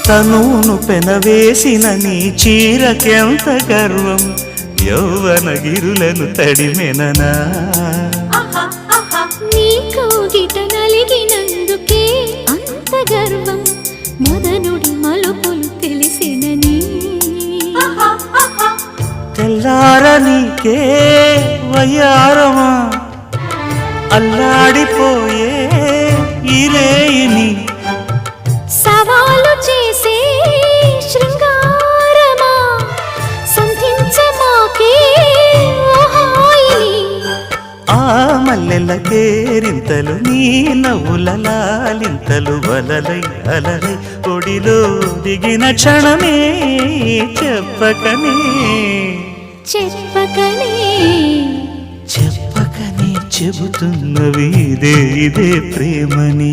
తనువును పెనవేసిన నీ చీరకెంత గర్వం యౌవన గిరులను తడిమెననా నీ కౌగిట నలిగినందుకే అంత గర్వం మదనుడి మలుపులు తెలిసినని తెల్లార నీకే వయ్యారమా అల్లాడిపోయే ఇరేయిని సవాలు చేసే శృంగారమా సంధించమాకే ఆ మల్లెల కేరింతలు నీ నవ్వుల లాలింతలు వలలై అలలై ఒడిలో దిగిన క్షణమే చెప్పకనే చెప్పకనే చెప్పకనే చెబుతున్నవి ఇదే ప్రేమని